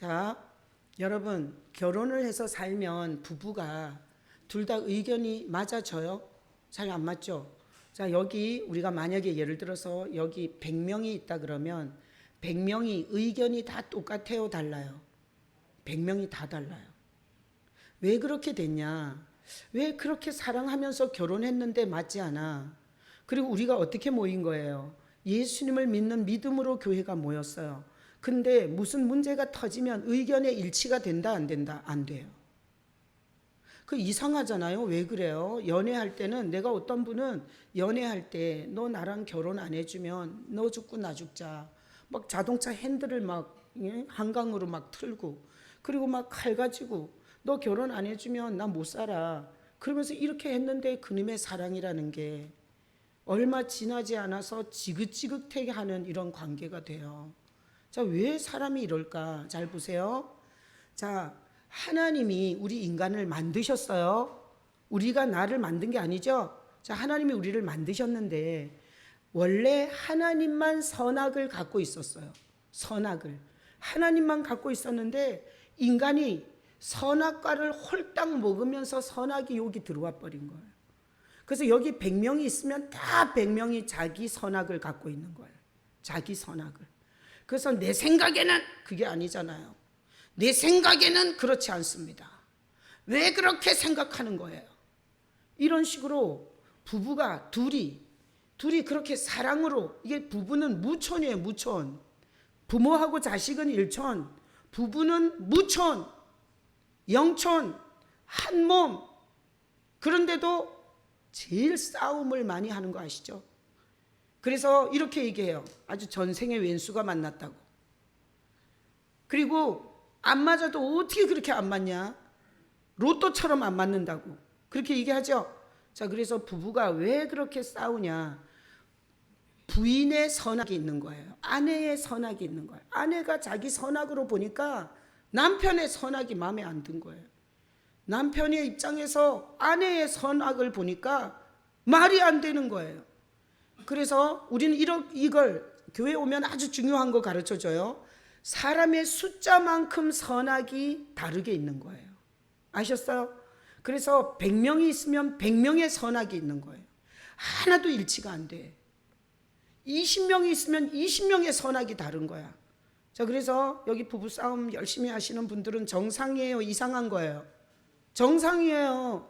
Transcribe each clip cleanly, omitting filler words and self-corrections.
자, 여러분, 결혼을 해서 살면 부부가 둘 다 의견이 맞아져요? 잘 안 맞죠? 자, 여기 우리가 만약에 예를 들어서 여기 100명이 있다 그러면 100명이 의견이 다 똑같아요, 달라요? 100명이 다 달라요. 왜 그렇게 됐냐? 왜 그렇게 사랑하면서 결혼했는데 맞지 않아? 그리고 우리가 어떻게 모인 거예요? 예수님을 믿는 믿음으로 교회가 모였어요. 근데 무슨 문제가 터지면 의견의 일치가 된다, 안 된다? 안 돼요. 그 이상하잖아요. 왜 그래요? 연애할 때는 내가 어떤 분은 연애할 때 너 나랑 결혼 안 해주면 너 죽고 나 죽자. 막 자동차 핸들을 막 한강으로 막 틀고 그리고 막 칼 가지고 너 결혼 안 해주면 나 못 살아. 그러면서 이렇게 했는데 그놈의 사랑이라는 게 얼마 지나지 않아서 지긋지긋하게 하는 이런 관계가 돼요. 자, 왜 사람이 이럴까? 잘 보세요. 자, 하나님이 우리 인간을 만드셨어요. 우리가 나를 만든 게 아니죠. 자, 하나님이 우리를 만드셨는데 원래 하나님만 선악을 갖고 있었어요. 선악을. 하나님만 갖고 있었는데 인간이 선악과를 홀딱 먹으면서 선악이 여기 들어와 버린 거예요. 그래서 여기 100명이 있으면 다 100명이 자기 선악을 갖고 있는 거예요. 자기 선악을. 그래서 내 생각에는 그게 아니잖아요. 내 생각에는 그렇지 않습니다. 왜 그렇게 생각하는 거예요? 이런 식으로 부부가 둘이 그렇게 사랑으로, 이게 부부는 무촌이에요. 무촌. 부모하고 자식은 일촌, 부부는 무촌, 영촌, 한 몸. 그런데도 제일 싸움을 많이 하는 거 아시죠? 그래서 이렇게 얘기해요. 아주 전생의 왼수가 만났다고. 그리고 안 맞아도 어떻게 그렇게 안 맞냐? 로또처럼 안 맞는다고. 그렇게 얘기하죠. 자, 그래서 부부가 왜 그렇게 싸우냐? 부인의 선악이 있는 거예요. 아내의 선악이 있는 거예요. 아내가 자기 선악으로 보니까 남편의 선악이 마음에 안 든 거예요. 남편의 입장에서 아내의 선악을 보니까 말이 안 되는 거예요. 그래서 우리는 이걸 교회 오면 아주 중요한 거 가르쳐줘요. 사람의 숫자만큼 선악이 다르게 있는 거예요. 아셨어요? 그래서 100명이 있으면 100명의 선악이 있는 거예요. 하나도 일치가 안 돼. 20명이 있으면 20명의 선악이 다른 거야. 자, 그래서 여기 부부싸움 열심히 하시는 분들은 정상이에요? 이상한 거예요? 정상이에요.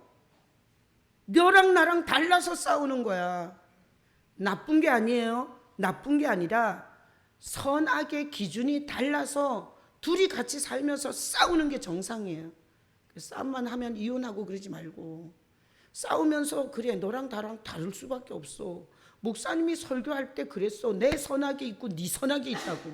너랑 나랑 달라서 싸우는 거야. 나쁜 게 아니에요. 나쁜 게 아니라 선악의 기준이 달라서 둘이 같이 살면서 싸우는 게 정상이에요. 싸움만 하면 이혼하고 그러지 말고 싸우면서 그래 너랑 나랑 다를 수밖에 없어. 목사님이 설교할 때 그랬어. 내 선악이 있고 네 선악이 있다고.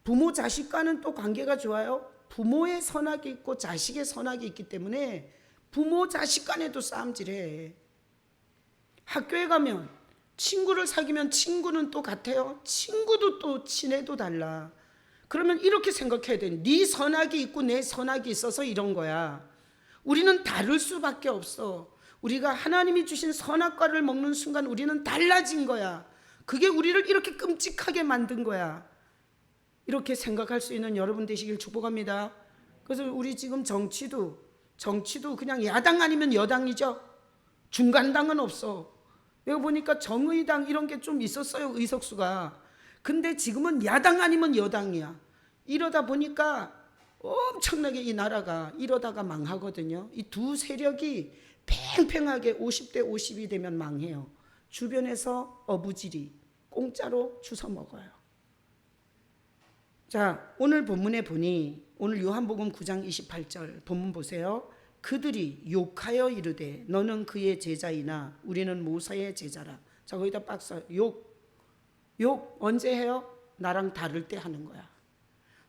부모 자식과는 또 관계가 좋아요. 부모의 선악이 있고 자식의 선악이 있기 때문에 부모 자식 간에도 싸움질해. 학교에 가면 친구를 사귀면 친구는 또 같아요. 친구도 또 친해도 달라. 그러면 이렇게 생각해야 돼. 네 선악이 있고 내 선악이 있어서 이런 거야. 우리는 다를 수밖에 없어. 우리가 하나님이 주신 선악과를 먹는 순간 우리는 달라진 거야. 그게 우리를 이렇게 끔찍하게 만든 거야. 이렇게 생각할 수 있는 여러분 되시길 축복합니다. 그래서 우리 지금 정치도 그냥 야당 아니면 여당이죠. 중간당은 없어. 내가 보니까 정의당 이런 게 좀 있었어요, 의석수가. 근데 지금은 야당 아니면 여당이야. 이러다 보니까 엄청나게 이 나라가 이러다가 망하거든요. 이 두 세력이 팽팽하게 50대 50이 되면 망해요. 주변에서 어부지리 공짜로 주워 먹어요. 자, 오늘 본문에 보니 오늘 요한복음 9장 28절 본문 보세요. 그들이 욕하여 이르되 너는 그의 제자이나 우리는 모세의 제자라. 자, 거기다 박스 욕 언제 해요? 나랑 다를 때 하는 거야.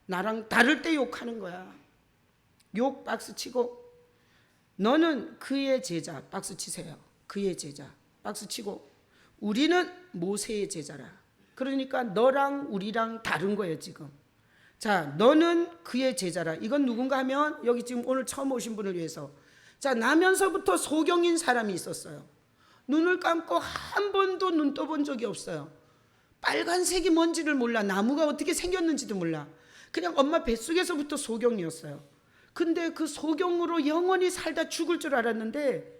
나랑 다를 때 욕하는 거야. 욕 박스 치고 너는 그의 제자 박스 치세요. 그의 제자 박스 치고 우리는 모세의 제자라. 그러니까 너랑 우리랑 다른 거예요 지금. 자, 너는 그의 제자라. 이건 누군가 하면 여기 지금 오늘 처음 오신 분을 위해서. 자, 나면서부터 소경인 사람이 있었어요. 눈을 감고 한 번도 눈 떠본 적이 없어요. 빨간색이 뭔지를 몰라. 나무가 어떻게 생겼는지도 몰라. 그냥 엄마 뱃속에서부터 소경이었어요. 근데 그 소경으로 영원히 살다 죽을 줄 알았는데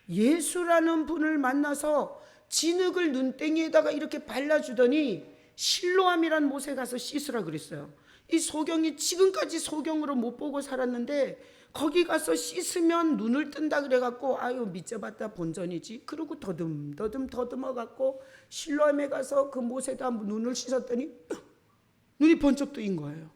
예수라는 분을 만나서 진흙을 눈땡이에다가 이렇게 발라주더니 실로암이란 못에 가서 씻으라 그랬어요. 이 소경이 지금까지 소경으로 못 보고 살았는데 거기 가서 씻으면 눈을 뜬다 그래갖고 아유 믿져봤다 본전이지. 그러고 더듬어 갖고 실로암에 가서 그 못에다 눈을 씻었더니 눈이 번쩍 뜨인 거예요.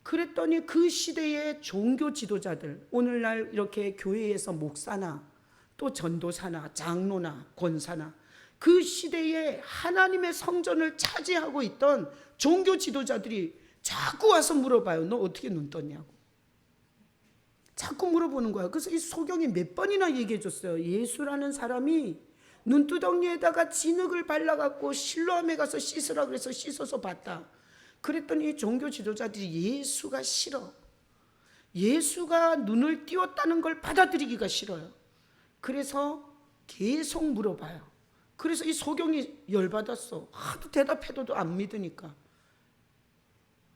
그랬더니 그 시대의 종교 지도자들, 오늘날 이렇게 교회에서 목사나 또 전도사나 장로나 권사나 그 시대에 하나님의 성전을 차지하고 있던 종교 지도자들이 자꾸 와서 물어봐요. 너 어떻게 눈 떴냐고. 자꾸 물어보는 거야. 그래서 이 소경이 몇 번이나 얘기해 줬어요. 예수라는 사람이 눈두덩이에다가 진흙을 발라갖고 실로암에 가서 씻으라 그래서 씻어서 봤다. 그랬더니 이 종교 지도자들이 예수가 싫어. 예수가 눈을 띄웠다는 걸 받아들이기가 싫어요. 그래서 계속 물어봐요. 그래서 이 소경이 열받았어. 하도 대답해도 안 믿으니까.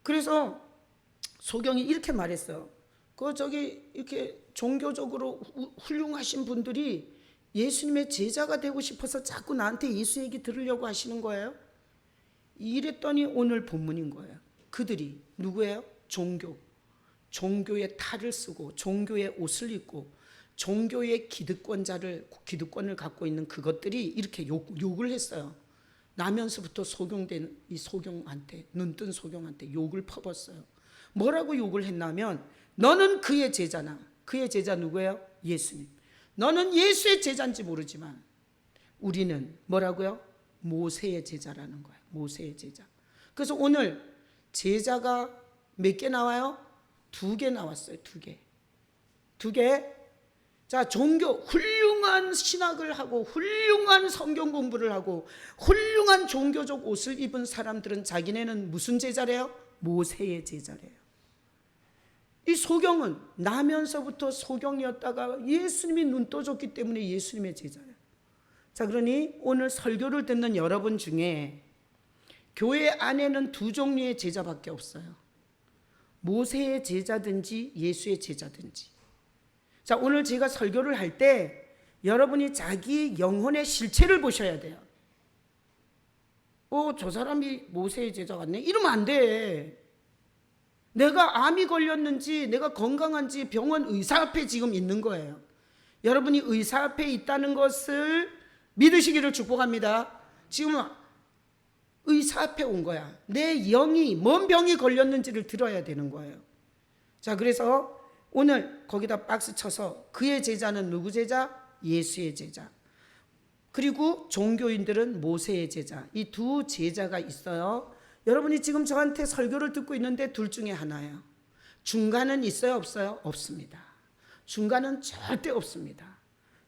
그래서 소경이 이렇게 말했어요. 저기 이렇게 종교적으로 훌륭하신 분들이 예수님의 제자가 되고 싶어서 자꾸 나한테 예수 얘기 들으려고 하시는 거예요. 이랬더니 오늘 본문인 거예요. 그들이 누구예요? 종교의 탈을 쓰고 종교의 옷을 입고 종교의 기득권을 갖고 있는 그것들이 이렇게 욕을 했어요. 나면서부터 소경된 이 소경한테, 눈뜬 소경한테 욕을 퍼붓어요. 뭐라고 욕을 했냐면 너는 그의 제자나, 그의 제자 누구예요? 예수님. 너는 예수의 제자인지 모르지만 우리는 뭐라고요? 모세의 제자라는 거예요. 모세의 제자. 그래서 오늘 제자가 몇 개 나와요? 2개 나왔어요. 2개. 자, 훌륭한 신학을 하고 훌륭한 성경 공부를 하고 훌륭한 종교적 옷을 입은 사람들은 자기네는 무슨 제자래요? 모세의 제자래요. 이 소경은 나면서부터 소경이었다가 예수님이 눈 떠줬기 때문에 예수님의 제자예요. 자, 그러니 오늘 설교를 듣는 여러분 중에 교회 안에는 2 종류의 제자밖에 없어요. 모세의 제자든지 예수의 제자든지. 자, 오늘 제가 설교를 할 때 여러분이 자기 영혼의 실체를 보셔야 돼요. 저 사람이 모세의 제자 같네? 이러면 안 돼. 내가 암이 걸렸는지 내가 건강한지 병원 의사 앞에 지금 있는 거예요. 여러분이 의사 앞에 있다는 것을 믿으시기를 축복합니다. 지금 의사 앞에 온 거야. 내 영이 뭔 병이 걸렸는지를 들어야 되는 거예요. 자, 그래서 오늘 거기다 박스 쳐서 그의 제자는 누구 제자? 예수의 제자. 그리고 종교인들은 모세의 제자. 이 2 제자가 있어요. 여러분이 지금 저한테 설교를 듣고 있는데 둘 중에 하나예요. 중간은 있어요? 없어요? 없습니다. 중간은 절대 없습니다.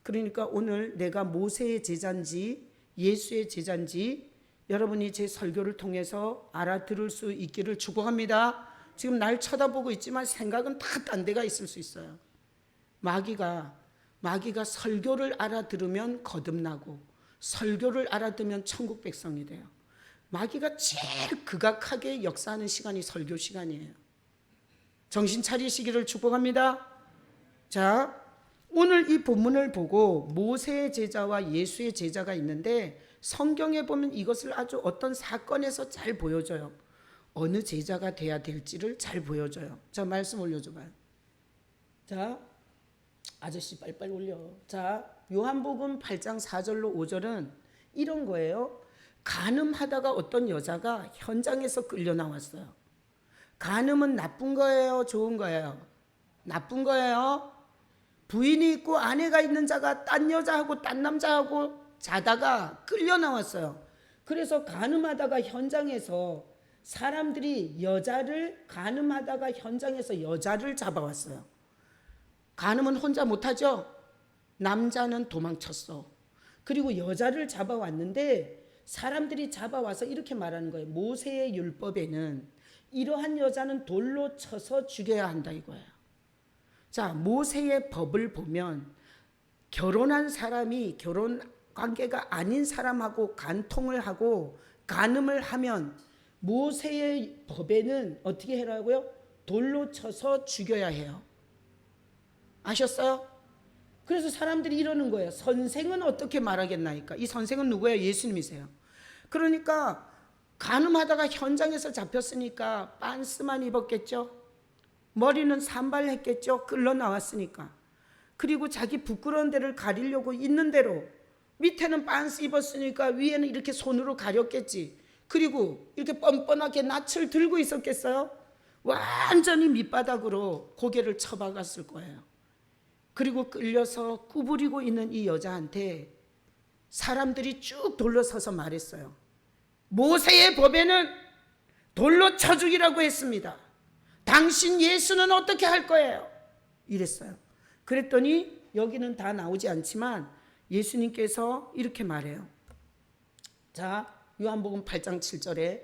그러니까 오늘 내가 모세의 제자인지 예수의 제자인지 여러분이 제 설교를 통해서 알아들을 수 있기를 축복합니다. 지금 날 쳐다보고 있지만 생각은 다 딴 데가 있을 수 있어요. 마귀가 설교를 알아들으면 거듭나고 설교를 알아들으면 천국 백성이 돼요. 마귀가 제일 극악하게 역사하는 시간이 설교 시간이에요. 정신 차리시기를 축복합니다. 자, 오늘 이 본문을 보고 모세의 제자와 예수의 제자가 있는데 성경에 보면 이것을 아주 어떤 사건에서 잘 보여줘요. 어느 제자가 돼야 될지를 잘 보여줘요. 자, 말씀 올려줘봐요. 자, 아저씨 빨리빨리 올려. 자, 요한복음 8장 4절로 5절은 이런 거예요. 간음하다가 어떤 여자가 현장에서 끌려 나왔어요. 간음은 나쁜 거예요? 좋은 거예요? 나쁜 거예요. 부인이 있고 아내가 있는 자가 딴 여자하고 딴 남자하고 자다가 끌려 나왔어요. 그래서 간음하다가 현장에서 사람들이 간음하다가 현장에서 여자를 잡아왔어요. 간음은 혼자 못하죠? 남자는 도망쳤어. 그리고 여자를 잡아왔는데 사람들이 잡아와서 이렇게 말하는 거예요. 모세의 율법에는 이러한 여자는 돌로 쳐서 죽여야 한다 이거예요. 자, 모세의 법을 보면 결혼한 사람이 결혼 관계가 아닌 사람하고 간통을 하고 간음을 하면 모세의 법에는 어떻게 해라고요? 돌로 쳐서 죽여야 해요. 아셨어요? 그래서 사람들이 이러는 거예요. 선생은 어떻게 말하겠나니까. 이 선생은 누구예요? 예수님이세요. 그러니까 간음하다가 현장에서 잡혔으니까 빤스만 입었겠죠. 머리는 산발했겠죠. 끌러 나왔으니까. 그리고 자기 부끄러운 데를 가리려고 있는 대로 밑에는 빤스 입었으니까 위에는 이렇게 손으로 가렸겠지. 그리고 이렇게 뻔뻔하게 낯을 들고 있었겠어요? 완전히 밑바닥으로 고개를 쳐박았을 거예요. 그리고 끌려서 구부리고 있는 이 여자한테 사람들이 쭉 둘러서서 말했어요. 모세의 법에는 돌로 쳐 죽이라고 했습니다. 당신 예수는 어떻게 할 거예요? 이랬어요. 그랬더니 여기는 다 나오지 않지만 예수님께서 이렇게 말해요. 자, 요한복음 8장 7절에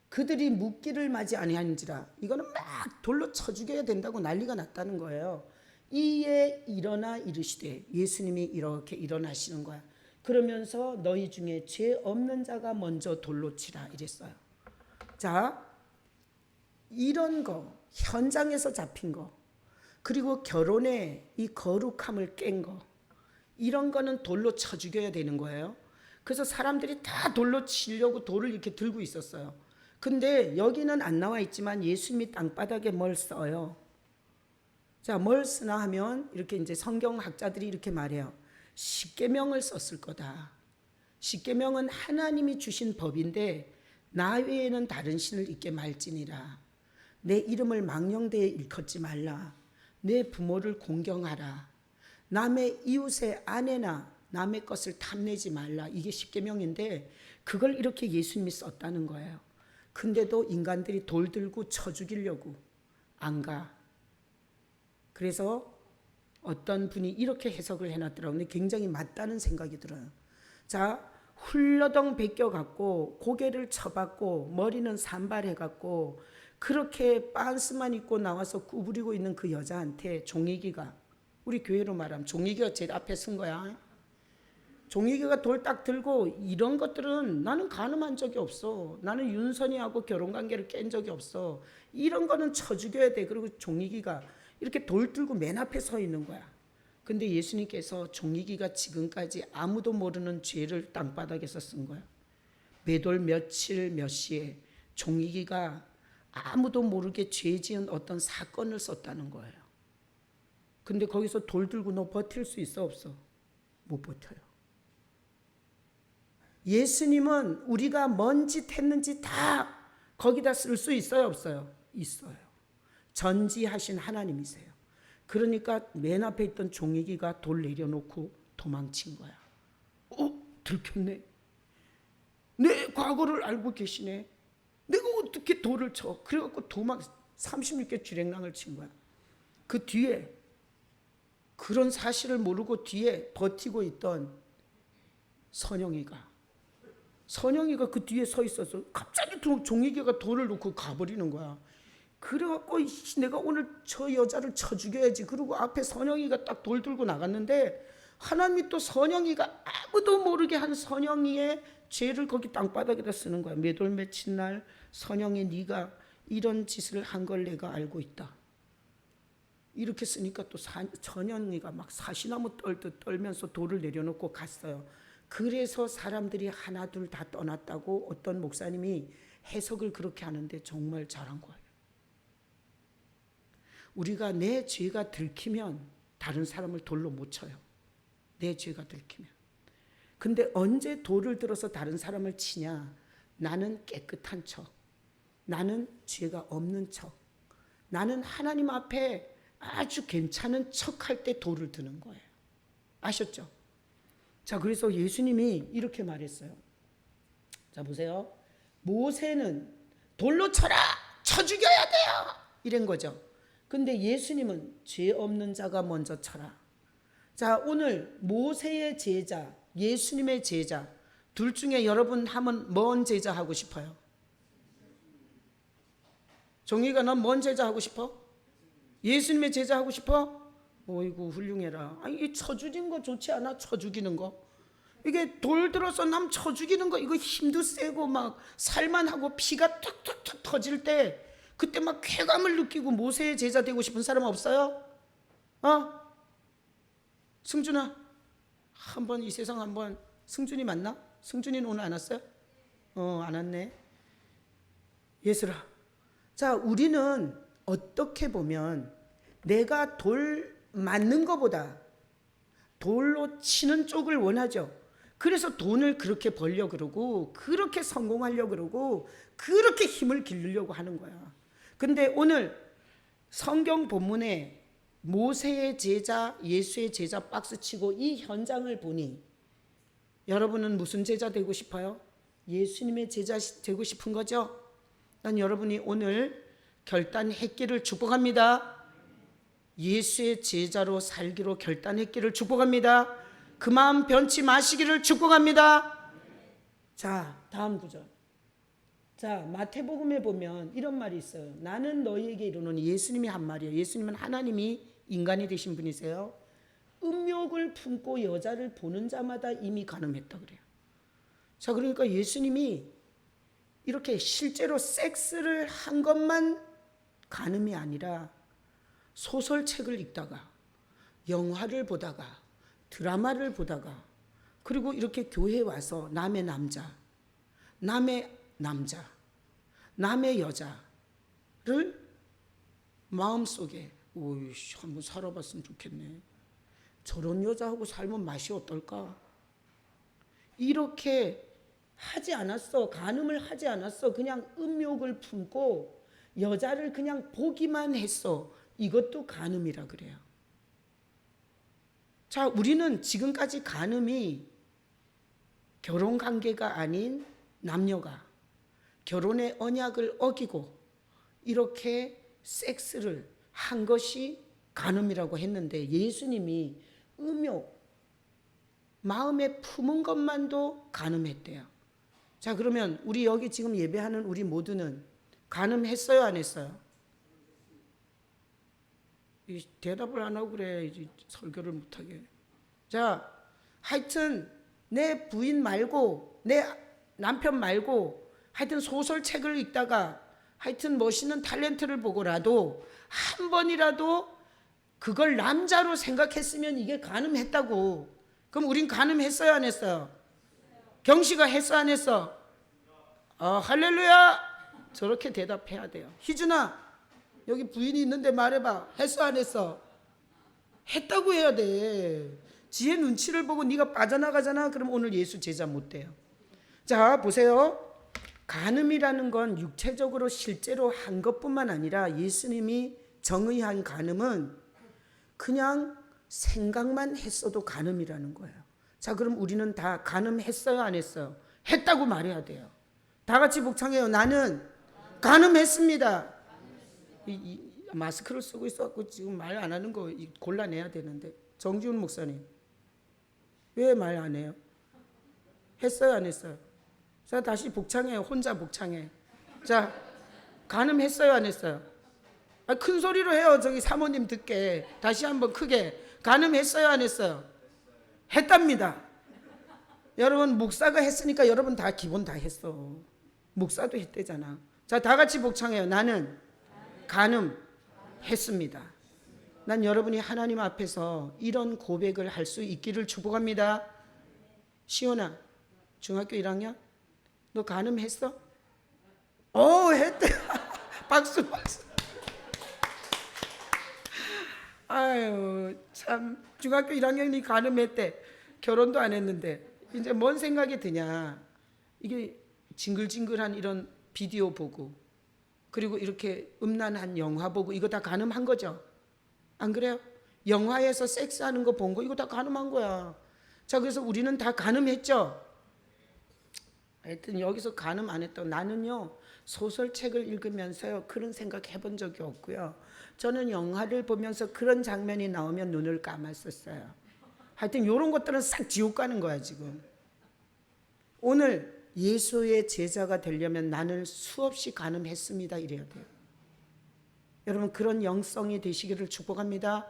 그들이 묻기를 맞이 아니하는지라. 이거는 막 돌로 쳐 죽여야 된다고 난리가 났다는 거예요. 이에 일어나 이르시되, 예수님이 이렇게 일어나시는 거야. 그러면서 너희 중에 죄 없는 자가 먼저 돌로 치라 이랬어요. 자, 이런 거, 현장에서 잡힌 거, 그리고 결혼의 이 거룩함을 깬 거, 이런 거는 돌로 쳐 죽여야 되는 거예요. 그래서 사람들이 다 돌로 치려고 돌을 이렇게 들고 있었어요. 근데 여기는 안 나와 있지만 예수님이 땅바닥에 뭘 써요. 자, 뭘 쓰나 하면 이렇게 이제 성경학자들이 이렇게 말해요. 십계명을 썼을 거다. 십계명은 하나님이 주신 법인데 나 외에는 다른 신을 잊게 말지니라. 내 이름을 망령되이 일컫지 말라. 내 부모를 공경하라. 남의 이웃의 아내나 남의 것을 탐내지 말라. 이게 십계명인데 그걸 이렇게 예수님이 썼다는 거예요. 근데도 인간들이 돌 들고 쳐 죽이려고 안 가. 그래서 어떤 분이 이렇게 해석을 해놨더라고요. 근데 굉장히 맞다는 생각이 들어요. 자, 훌러덩 베껴갖고 고개를 쳐박고 머리는 산발해갖고 그렇게 빤스만 입고 나와서 구부리고 있는 그 여자한테 종이기가, 우리 교회로 말하면 종이기가 제일 앞에 쓴 거야. 종이기가 돌 딱 들고 이런 것들은 나는 간음한 적이 없어. 나는 윤선이하고 결혼관계를 깬 적이 없어. 이런 거는 쳐 죽여야 돼. 그리고 종이기가 이렇게 돌 들고 맨 앞에 서 있는 거야. 근데 예수님께서 종이기가 지금까지 아무도 모르는 죄를 땅바닥에서 쓴 거야. 매돌 며칠 몇 시에 종이기가 아무도 모르게 죄 지은 어떤 사건을 썼다는 거예요. 근데 거기서 돌 들고 너 버틸 수 있어 없어? 못 버텨요. 예수님은 우리가 뭔 짓 했는지 다 거기다 쓸 수 있어요 없어요? 있어요. 전지하신 하나님이세요. 그러니까 맨 앞에 있던 종이기가 돌 내려놓고 도망친 거야. 들켰네. 내 과거를 알고 계시네. 내가 어떻게 돌을 쳐? 그래갖고 36개 주랭랑을 친 거야. 그 뒤에 그런 사실을 모르고 뒤에 버티고 있던 선영이가 그 뒤에 서 있어서 갑자기 종이기가 돌을 놓고 가버리는 거야. 그래갖고 내가 오늘 저 여자를 쳐 죽여야지. 그리고 앞에 선영이가 딱 돌 들고 나갔는데 하나님이 또 선영이가 아무도 모르게 한 선영이의 죄를 거기 땅바닥에다 쓰는 거야. 매돌 맺힌 날 선영이 네가 이런 짓을 한 걸 내가 알고 있다. 이렇게 쓰니까 또 선영이가 막 사시나무 떨듯 떨면서 돌을 내려놓고 갔어요. 그래서 사람들이 하나 둘 다 떠났다고 어떤 목사님이 해석을 그렇게 하는데 정말 잘한 거예요. 우리가 내 죄가 들키면 다른 사람을 돌로 못 쳐요. 내 죄가 들키면. 근데 언제 돌을 들어서 다른 사람을 치냐? 나는 깨끗한 척, 나는 죄가 없는 척, 나는 하나님 앞에 아주 괜찮은 척할 때 돌을 드는 거예요. 아셨죠? 자, 그래서 예수님이 이렇게 말했어요. 자, 보세요. 모세는 돌로 쳐라! 쳐 죽여야 돼요! 이런 거죠. 근데 예수님은 죄 없는 자가 먼저 쳐라. 자, 오늘 모세의 제자, 예수님의 제자, 둘 중에 여러분 하면 뭔 제자 하고 싶어요? 종이가 넌 뭔 제자 하고 싶어? 예수님의 제자 하고 싶어? 어이구 훌륭해라. 아니 쳐 죽이는 거 좋지 않아? 쳐 죽이는 거. 이게 돌 들어서 남 쳐 죽이는 거, 이거 힘도 세고 막 살만 하고 피가 툭툭툭 터질 때 그때 막 쾌감을 느끼고 모세의 제자 되고 싶은 사람 없어요? 승준아, 한번 이 세상 한번. 승준이 맞나? 승준이는 오늘 안 왔어요? 안 왔네. 예슬아, 자, 우리는 어떻게 보면 내가 돌 맞는 것보다 돌로 치는 쪽을 원하죠. 그래서 돈을 그렇게 벌려 그러고, 그렇게 성공하려 그러고, 그렇게 힘을 기르려고 하는 거야. 근데 오늘 성경 본문에 모세의 제자, 예수의 제자 박스 치고 이 현장을 보니 여러분은 무슨 제자 되고 싶어요? 예수님의 제자 되고 싶은 거죠? 난 여러분이 오늘 결단했기를 축복합니다. 예수의 제자로 살기로 결단했기를 축복합니다. 그 마음 변치 마시기를 축복합니다. 자, 다음 구절. 자, 마태복음에 보면 이런 말이 있어요. 나는 너희에게 이르노니, 예수님이 한 말이에요. 예수님은 하나님이 인간이 되신 분이세요. 음욕을 품고 여자를 보는 자마다 이미 간음했다 그래요. 자, 그러니까 예수님이 이렇게 실제로 섹스를 한 것만 간음이 아니라 소설책을 읽다가, 영화를 보다가, 드라마를 보다가, 그리고 이렇게 교회에 와서 남의 남자, 남의 여자를 마음속에 오이씨 한번 살아봤으면 좋겠네. 저런 여자하고 살면 맛이 어떨까? 이렇게 하지 않았어. 간음을 하지 않았어. 그냥 음욕을 품고 여자를 그냥 보기만 했어. 이것도 간음이라 그래요. 자, 우리는 지금까지 간음이 결혼관계가 아닌 남녀가 결혼의 언약을 어기고 이렇게 섹스를 한 것이 간음이라고 했는데, 예수님이 음욕, 마음에 품은 것만도 간음했대요. 자, 그러면 우리 여기 지금 예배하는 우리 모두는 간음했어요, 안 했어요? 대답을 안 하고 그래, 이제 설교를 못하게. 자, 하여튼 내 부인 말고 내 남편 말고 하여튼 소설책을 읽다가 하여튼 멋있는 탤런트를 보고라도 한 번이라도 그걸 남자로 생각했으면 이게 간음했다고. 그럼 우린 간음했어요, 안 했어요? 경씨가 했어, 안 했어? 할렐루야. 저렇게 대답해야 돼요. 희준아, 여기 부인이 있는데 말해봐. 했어, 안 했어? 했다고 해야 돼. 지혜 눈치를 보고 네가 빠져나가잖아. 그럼 오늘 예수 제자 못 돼요. 자, 보세요. 간음이라는 건 육체적으로 실제로 한 것뿐만 아니라 예수님이 정의한 간음은 그냥 생각만 했어도 간음이라는 거예요. 자, 그럼 우리는 다 간음했어요, 안 했어요? 했다고 말해야 돼요. 다 같이 복창해요. 나는 간음했습니다. 마스크를 쓰고 있어갖고 지금 말 안 하는 거 골라내야 되는데. 정지훈 목사님, 왜 말 안 해요? 했어요, 안 했어요? 자, 다시 복창해요. 혼자 복창해. 자, 간음했어요, 안 했어요? 큰 소리로 해요. 저기 사모님 듣게. 다시 한번 크게. 간음했어요, 안 했어요? 했답니다. 여러분, 목사가 했으니까 여러분 다 기본 다 했어. 목사도 했대잖아. 자, 다 같이 복창해요. 나는 간음했습니다. 난 여러분이 하나님 앞에서 이런 고백을 할 수 있기를 축복합니다. 시온아, 중학교 1학년? 너 간음했어? 했대. 박수. 아유, 참, 중학교 1학년이 간음했대. 결혼도 안 했는데. 이제 뭔 생각이 드냐. 이게 징글징글한 이런 비디오 보고, 그리고 이렇게 음란한 영화 보고, 이거 다 간음한 거죠? 안 그래요? 영화에서 섹스하는 거 본 거, 이거 다 간음한 거야. 자, 그래서 우리는 다 간음했죠? 하여튼 여기서 간음 안 했다고. 나는요, 소설책을 읽으면서요, 그런 생각 해본 적이 없고요. 저는 영화를 보면서 그런 장면이 나오면 눈을 감았었어요. 하여튼 이런 것들은 싹 지옥 가는 거야, 지금. 오늘 예수의 제자가 되려면 나는 수없이 간음했습니다, 이래야 돼요. 여러분, 그런 영성이 되시기를 축복합니다.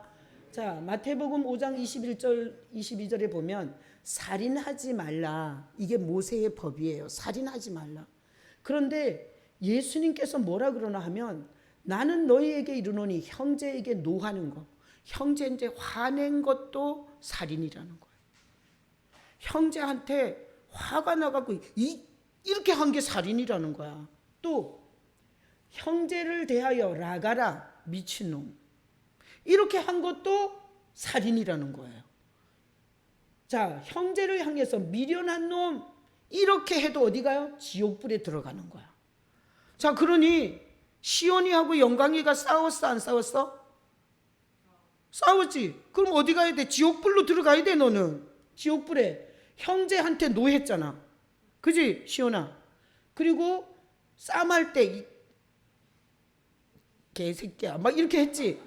자, 마태복음 5장 21절 22절에 보면 살인하지 말라. 이게 모세의 법이에요. 살인하지 말라. 그런데 예수님께서 뭐라 그러나 하면 나는 너희에게 이르노니 형제에게 노하는 것, 형제한테 화낸 것도 살인이라는 거예요. 형제한테 화가 나갖고 이렇게 한 게 살인이라는 거야. 또 형제를 대하여 라가라 미친놈, 이렇게 한 것도 살인이라는 거예요. 자, 형제를 향해서 미련한 놈, 이렇게 해도 어디 가요? 지옥불에 들어가는 거야. 자, 그러니 시온이하고 영광이가 싸웠어, 안 싸웠어? 싸웠지. 그럼 어디 가야 돼? 지옥불로 들어가야 돼. 너는 지옥불에. 형제한테 노했잖아, 그지 시온아? 그리고 싸움할 때 개새끼야 막 이렇게 했지.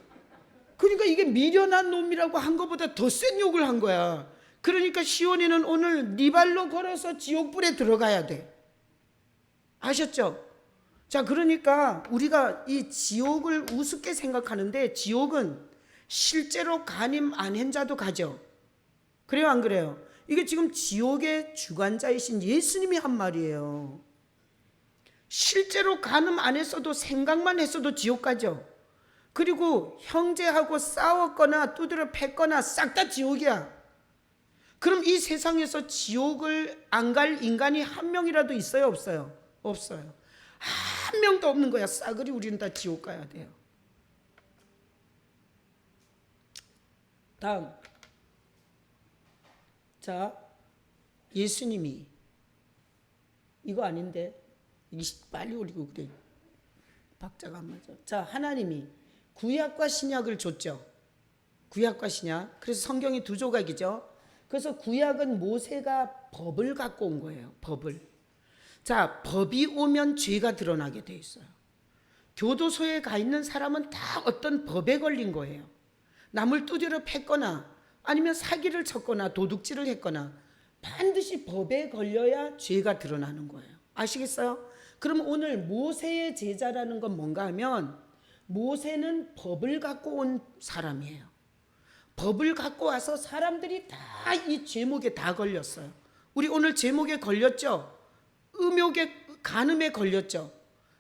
그러니까 이게 미련한 놈이라고 한 것보다 더 센 욕을 한 거야. 그러니까 시온이는 오늘 네 발로 걸어서 지옥불에 들어가야 돼. 아셨죠? 자, 그러니까 우리가 이 지옥을 우습게 생각하는데 지옥은 실제로 간임 안 한 자도 가죠. 그래요, 안 그래요? 이게 지금 지옥의 주관자이신 예수님이 한 말이에요. 실제로 간음 안 했어도 생각만 했어도 지옥 가죠. 그리고 형제하고 싸웠거나 두드려 팼거나 싹 다 지옥이야. 그럼 이 세상에서 지옥을 안 갈 인간이 한 명이라도 있어요, 없어요? 없어요. 한 명도 없는 거야. 싸그리 우리는 다 지옥 가야 돼요. 다음. 자, 예수님이 이거 아닌데 빨리 올리고 그래. 박자가 안 맞아. 자, 하나님이 구약과 신약을 줬죠. 구약과 신약. 그래서 성경이 두 조각이죠. 그래서 구약은 모세가 법을 갖고 온 거예요. 법을. 자, 법이 오면 죄가 드러나게 돼 있어요. 교도소에 가 있는 사람은 다 어떤 법에 걸린 거예요. 남을 두드려 팼거나 아니면 사기를 쳤거나 도둑질을 했거나 반드시 법에 걸려야 죄가 드러나는 거예요. 아시겠어요? 그럼 오늘 모세의 제자라는 건 뭔가 하면 모세는 법을 갖고 온 사람이에요. 법을 갖고 와서 사람들이 다 이 죄목에 다 걸렸어요. 우리 오늘 죄목에 걸렸죠? 음욕에, 간음에 걸렸죠?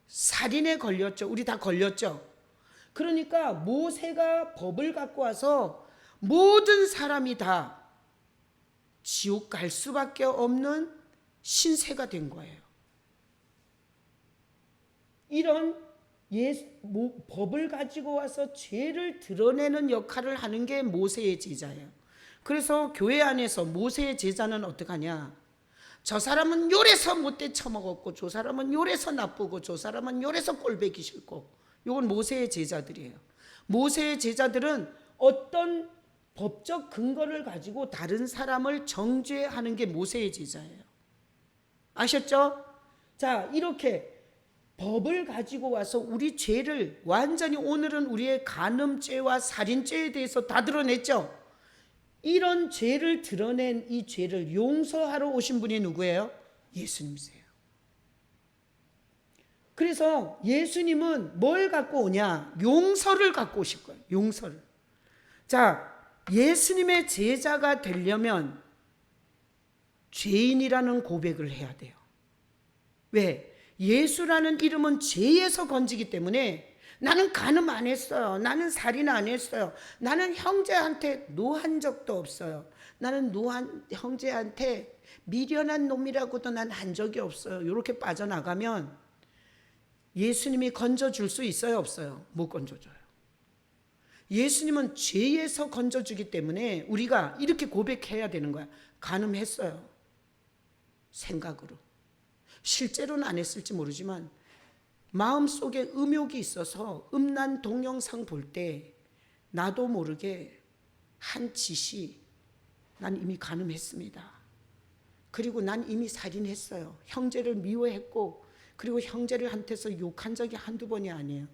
살인에 걸렸죠? 우리 다 걸렸죠? 그러니까 모세가 법을 갖고 와서 모든 사람이 다 지옥 갈 수밖에 없는 신세가 된 거예요. 이런 법을 가지고 와서 죄를 드러내는 역할을 하는 게 모세의 제자예요. 그래서 교회 안에서 모세의 제자는 어떻게 하냐? 저 사람은 요래서 못돼 처먹었고 저 사람은 요래서 나쁘고 저 사람은 요래서 꼴보기 싫고, 이건 모세의 제자들이에요. 모세의 제자들은 어떤 법적 근거를 가지고 다른 사람을 정죄하는 게 모세의 제자예요. 아셨죠? 자, 이렇게 법을 가지고 와서 우리 죄를 완전히, 오늘은 우리의 간음죄와 살인죄에 대해서 다 드러냈죠. 이런 죄를 드러낸 이 죄를 용서하러 오신 분이 누구예요? 예수님이세요. 그래서 예수님은 뭘 갖고 오냐? 용서를 갖고 오실 거예요. 용서를. 자, 예수님의 제자가 되려면 죄인이라는 고백을 해야 돼요. 왜? 예수라는 이름은 죄에서 건지기 때문에 나는 간음 안 했어요. 나는 살인 안 했어요. 나는 형제한테 노한 적도 없어요. 나는 형제한테 미련한 놈이라고도 난 한 적이 없어요. 이렇게 빠져나가면 예수님이 건져줄 수 있어요, 없어요? 못 건져줘요. 예수님은 죄에서 건져주기 때문에 우리가 이렇게 고백해야 되는 거야. 간음했어요. 생각으로. 실제로는 안 했을지 모르지만 마음속에 음욕이 있어서 음란 동영상 볼 때 나도 모르게 한 짓이 난 이미 간음했습니다. 그리고 난 이미 살인했어요. 형제를 미워했고 그리고 형제를 한테서 욕한 적이 한두 번이 아니에요.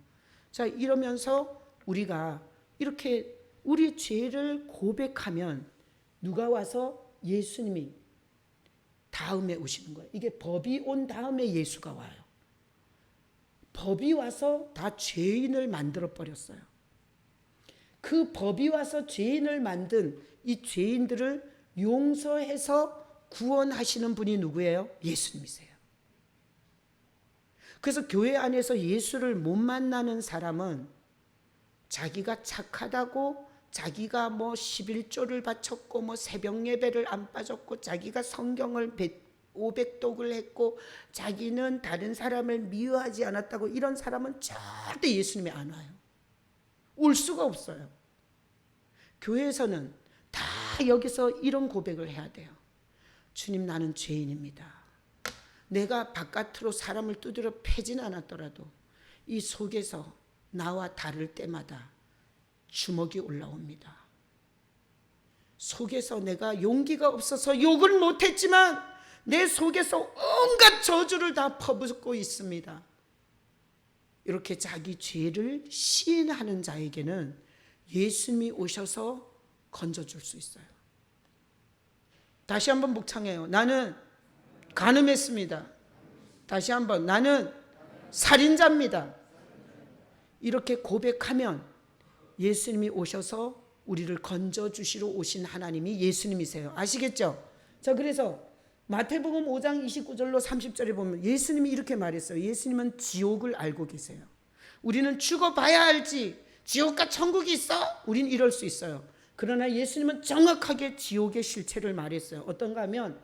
자, 이러면서 우리가 이렇게 우리 죄를 고백하면 누가 와서 예수님이 다음에 오시는 거예요. 이게 법이 온 다음에 예수가 와요. 법이 와서 다 죄인을 만들어 버렸어요. 그 법이 와서 죄인을 만든 이 죄인들을 용서해서 구원하시는 분이 누구예요? 예수님이세요. 그래서 교회 안에서 예수를 못 만나는 사람은 자기가 착하다고, 자기가 뭐 11조를 바쳤고 뭐 새벽 예배를 안 빠졌고, 자기가 성경을 500독을 했고, 자기는 다른 사람을 미워하지 않았다고, 이런 사람은 절대 예수님이 안 와요. 올 수가 없어요. 교회에서는 다 여기서 이런 고백을 해야 돼요. 주님, 나는 죄인입니다. 내가 바깥으로 사람을 두드려 패진 않았더라도 이 속에서 나와 다를 때마다 주먹이 올라옵니다. 속에서 내가 용기가 없어서 욕을 못했지만 내 속에서 온갖 저주를 다 퍼붓고 있습니다. 이렇게 자기 죄를 시인하는 자에게는 예수님이 오셔서 건져줄 수 있어요. 다시 한번 묵상해요. 나는 간음했습니다. 다시 한번, 나는 살인자입니다. 이렇게 고백하면 예수님이 오셔서 우리를 건져주시러 오신 하나님이 예수님이세요. 아시겠죠? 자, 그래서 마태복음 5장 29절로 30절에 보면 예수님이 이렇게 말했어요. 예수님은 지옥을 알고 계세요. 우리는 죽어봐야 알지, 지옥과 천국이 있어? 우린 이럴 수 있어요. 그러나 예수님은 정확하게 지옥의 실체를 말했어요. 어떤가 하면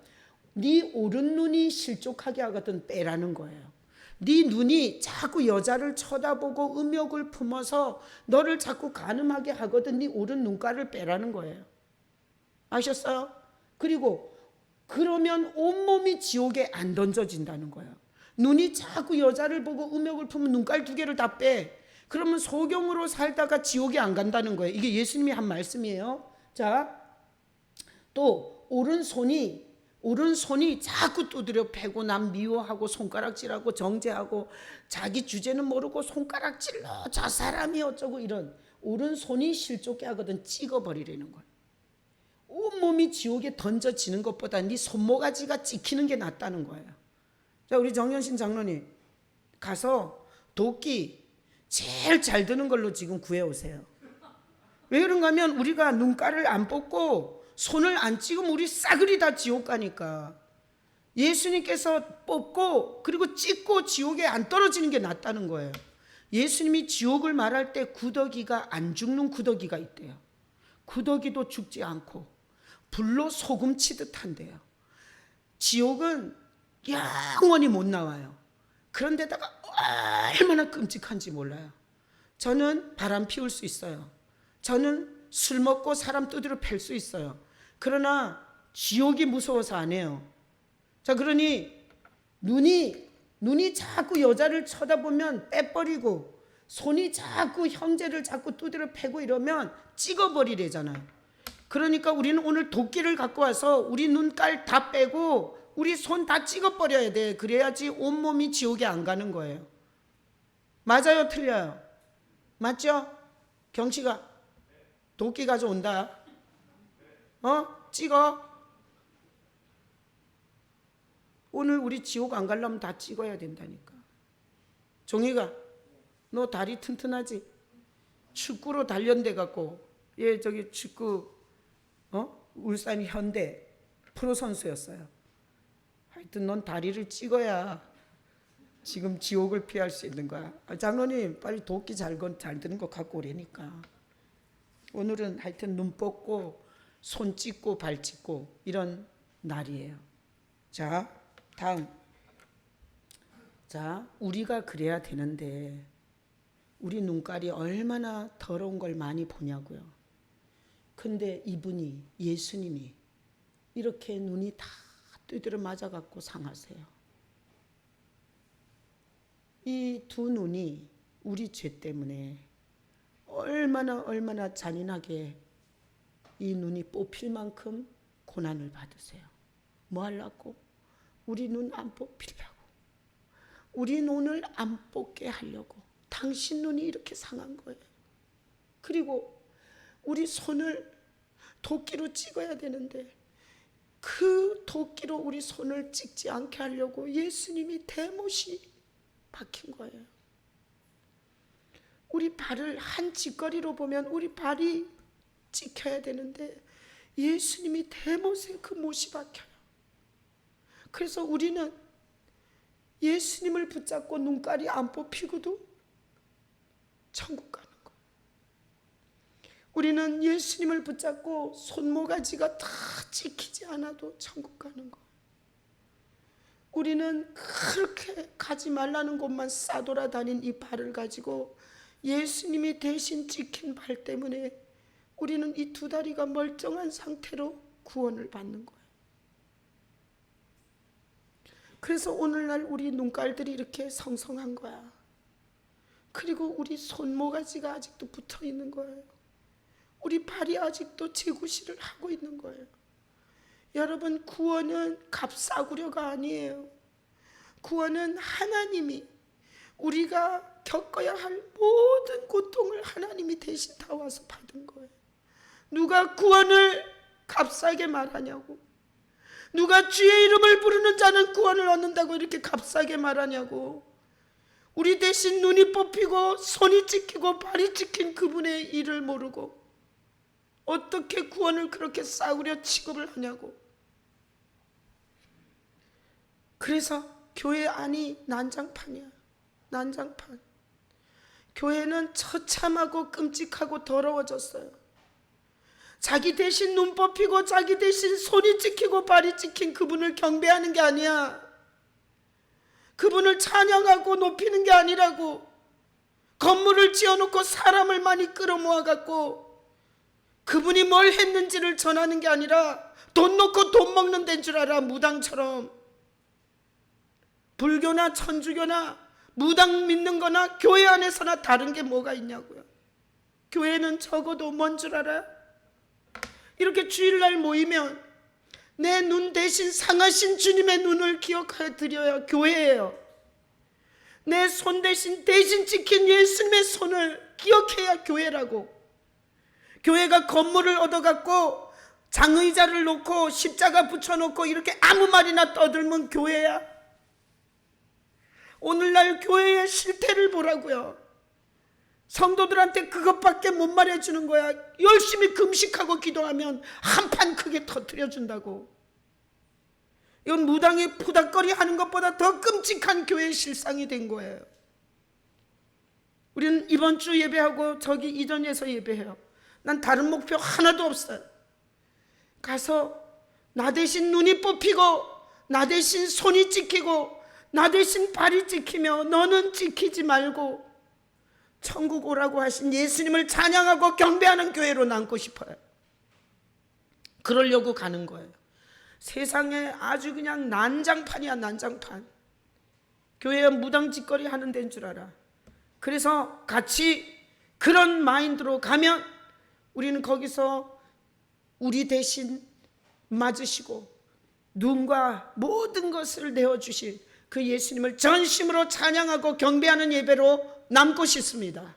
네 오른눈이 실족하게 하거든 빼라는 거예요. 네 눈이 자꾸 여자를 쳐다보고 음욕을 품어서 너를 자꾸 간음하게 하거든 네 오른 눈가를 빼라는 거예요. 아셨어요? 그리고 그러면 온몸이 지옥에 안 던져진다는 거예요. 눈이 자꾸 여자를 보고 음욕을 품으면 눈깔 2개를 다 빼. 그러면 소경으로 살다가 지옥에 안 간다는 거예요. 이게 예수님이 한 말씀이에요. 자, 또 오른손이 자꾸 두드려 패고 남 미워하고 손가락질하고 정죄하고 자기 주제는 모르고 손가락질러 저 사람이 어쩌고, 이런 오른손이 실족해 하거든 찍어버리라는 거예요. 온몸이 지옥에 던져지는 것보다 네 손모가지가 찍히는 게 낫다는 거예요. 자, 우리 정연신 장로님 가서 도끼 제일 잘 드는 걸로 지금 구해오세요. 왜 그런가 하면 우리가 눈가를 안 뽑고 손을 안 찍으면 우리 싸그리 다 지옥 가니까 예수님께서 뽑고 그리고 찍고 지옥에 안 떨어지는 게 낫다는 거예요. 예수님이 지옥을 말할 때 구더기가 안 죽는 구더기가 있대요. 구더기도 죽지 않고 불로 소금 치듯 한대요. 지옥은 영원히 못 나와요. 그런데다가 얼마나 끔찍한지 몰라요. 저는 바람 피울 수 있어요. 저는 술 먹고 사람 두드려 팰 수 있어요. 그러나 지옥이 무서워서 안 해요. 자, 그러니 눈이 자꾸 여자를 쳐다보면 빼버리고, 손이 자꾸 형제를 자꾸 두드려 패고 이러면 찍어버리래잖아요. 그러니까 우리는 오늘 도끼를 갖고 와서 우리 눈깔 다 빼고 우리 손 다 찍어버려야 돼. 그래야지 온몸이 지옥에 안 가는 거예요. 맞아요, 틀려요? 맞죠? 경치가 도끼 가져온다. 찍어. 오늘 우리 지옥 안 가려면 다 찍어야 된다니까. 종이가, 너 다리 튼튼하지? 축구로 단련돼 갖고, 저기 축구 울산 현대 프로 선수였어요. 하여튼 넌 다리를 찍어야 지금 지옥을 피할 수 있는 거야. 장로님 빨리 도끼 잘 드는 거 갖고 오라니까. 오늘은 하여튼 눈 뽑고 손 찍고 발 찍고 이런 날이에요. 자, 다음. 자, 우리가 그래야 되는데 우리 눈깔이 얼마나 더러운 걸 많이 보냐고요. 근데 이분이, 예수님이 이렇게 눈이 다 두드려 맞아갖고 상하세요. 이 두 눈이 우리 죄 때문에 얼마나 잔인하게 이 눈이 뽑힐 만큼 고난을 받으세요. 뭐 하려고? 우리 눈 안 뽑히려고. 우리 눈을 안 뽑게 하려고. 당신 눈이 이렇게 상한 거예요. 그리고 우리 손을 도끼로 찍어야 되는데 그 도끼로 우리 손을 찍지 않게 하려고 예수님이 대못이 박힌 거예요. 우리 발을 한 짓거리로 보면 우리 발이 찍혀야 되는데 예수님이 대못에 그 못이 박혀요. 그래서 우리는 예수님을 붙잡고 눈깔이 안 뽑히고도 천국 가는 거예요. 우리는 예수님을 붙잡고 손모가지가 다 찍히지 않아도 천국 가는 거예요. 우리는 그렇게 가지 말라는 곳만 싸돌아다닌 이 발을 가지고 예수님이 대신 찍힌 발 때문에 우리는 이 두 다리가 멀쩡한 상태로 구원을 받는 거예요. 그래서 오늘날 우리 눈깔들이 이렇게 성성한 거야. 그리고 우리 손모가지가 아직도 붙어 있는 거예요. 우리 발이 아직도 제구실을 하고 있는 거예요. 여러분, 구원은 값싸구려가 아니에요. 구원은 하나님이 우리가 겪어야 할 모든 고통을 하나님이 대신 다 와서 받은 거예요. 누가 구원을 값싸게 말하냐고. 누가 주의 이름을 부르는 자는 구원을 얻는다고 이렇게 값싸게 말하냐고. 우리 대신 눈이 뽑히고 손이 찍히고 발이 찍힌 그분의 일을 모르고 어떻게 구원을 그렇게 싸구려 취급을 하냐고. 그래서 교회 안이 난장판이야. 난장판. 교회는 처참하고 끔찍하고 더러워졌어요. 자기 대신 눈 뽑히고 자기 대신 손이 찍히고 발이 찍힌 그분을 경배하는 게 아니야. 그분을 찬양하고 높이는 게 아니라고. 건물을 지어놓고 사람을 많이 끌어모아갖고 그분이 뭘 했는지를 전하는 게 아니라 돈 놓고 돈 먹는 데인 줄 알아. 무당처럼. 불교나 천주교나 무당 믿는 거나 교회 안에서나 다른 게 뭐가 있냐고요. 교회는 적어도 뭔 줄 알아? 이렇게 주일날 모이면 내 눈 대신 상하신 주님의 눈을 기억하여 드려야 교회예요. 내 손 대신 찍힌 예수님의 손을 기억해야 교회라고. 교회가 건물을 얻어갖고 장의자를 놓고 십자가 붙여놓고 이렇게 아무 말이나 떠들면 교회야? 오늘날 교회의 실태를 보라고요. 성도들한테 그것밖에 못 말해주는 거야. 열심히 금식하고 기도하면 한판 크게 터뜨려준다고. 이건 무당이 푸닥거리 하는 것보다 더 끔찍한 교회의 실상이 된 거예요. 우리는 이번 주 예배하고 저기 이전에서 예배해요. 난 다른 목표 하나도 없어요. 가서 나 대신 눈이 뽑히고 나 대신 손이 찍히고 나 대신 발이 찍히며 너는 찍히지 말고 천국 오라고 하신 예수님을 찬양하고 경배하는 교회로 남고 싶어요. 그러려고 가는 거예요. 세상에 아주 그냥 난장판이야. 난장판. 교회에 무당짓거리 하는 데인 줄 알아. 그래서 같이 그런 마인드로 가면 우리는 거기서 우리 대신 맞으시고 눈과 모든 것을 내어주신 그 예수님을 전심으로 찬양하고 경배하는 예배로 남고 싶습니다.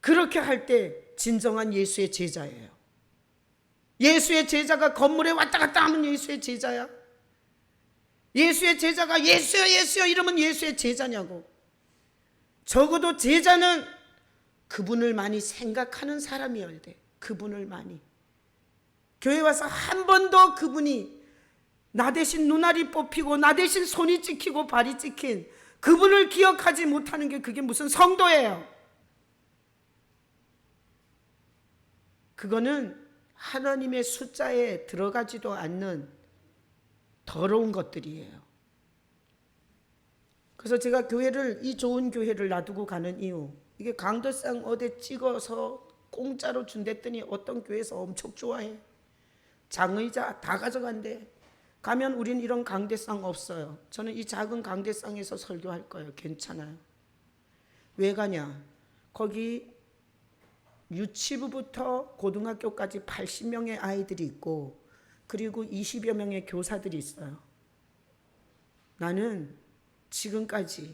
그렇게 할 때 진정한 예수의 제자예요. 예수의 제자가 건물에 왔다 갔다 하면 예수의 제자야? 예수의 제자가 예수여 예수여 이러면 예수의 제자냐고. 적어도 제자는 그분을 많이 생각하는 사람이어야 돼. 그분을 많이. 교회 와서 한 번도 그분이 나 대신 눈알이 뽑히고 나 대신 손이 찍히고 발이 찍힌 그분을 기억하지 못하는 게 그게 무슨 성도예요. 그거는 하나님의 숫자에 들어가지도 않는 더러운 것들이에요. 그래서 제가 교회를, 이 좋은 교회를 놔두고 가는 이유, 이게 강도상 어디 찍어서 공짜로 준댔더니 어떤 교회에서 엄청 좋아해. 장의자 다 가져간대. 가면 우린 이런 강대상 없어요. 저는 이 작은 강대상에서 설교할 거예요. 괜찮아요. 왜 가냐? 거기 유치부부터 고등학교까지 80명의 아이들이 있고 그리고 20여 명의 교사들이 있어요. 나는 지금까지